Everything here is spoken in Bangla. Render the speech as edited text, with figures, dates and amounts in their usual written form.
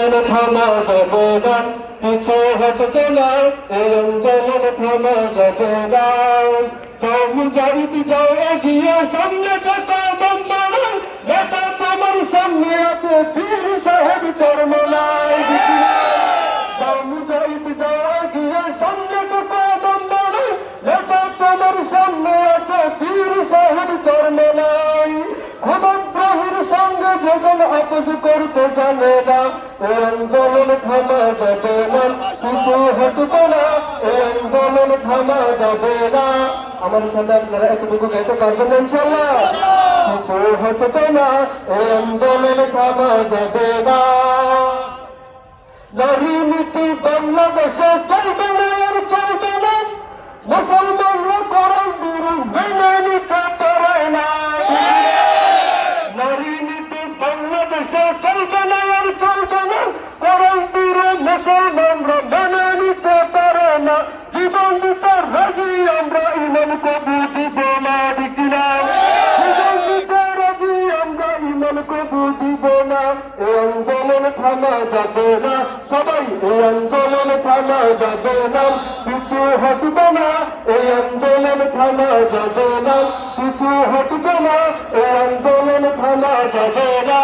আন্দোলন থামা যাবে না, পিছু হটবে না, এই আন্দোলন থামা যাবে না। যাও মুজাহিদ যাও এগিয়ে, সামনে থাকা বন্ধনা, নেতা তোমার সামনে আছে পীর সাহেব চরমলাই। যাও মুজাহিদ যাও এগিয়ে, সামনে থাকা বন্ধনা, নেতা তোমার সামনে আছে পীর সাহেব চরমলাই। ক্ষমতার সঙ্গে যখন আপোষ করতে জানে না, এই আন্দোলন থামা যাবে না, পিছু হটবে না, এই আন্দোলন থামা যাবে না। আমার সাথে আপনারা এতটুকু গাইতে পারবেন ইনশাআল্লাহ? পিছু হটবে না, এই আন্দোলন থামা যাবে না। নারী নীতি বাংলাদেশে চলবে না, আর চলবে না। মুসলমানরা কোরআন বিরোধ মেনে নিতে পারে না। নারী নীতি বাংলাদেশে চলবে না, আর চলবে না। কোরআন বিরোধ মুসলমানরা মেনে নিতে পারে না। জীবন দিতে রাজি আমরা, ইমান কবু দিব না, ঠিক না? জীবন দিতে রাজি আমরা, ইমান কবু দিব না। এই আন্দোলন থামা যাবে না, সবাই এই আন্দোলন থামা যাবে না, পিছু হটবে না। এই আন্দোলন থামা যাবে না, পিছু হটবে না। এই আন্দোলন থামা যাবে না।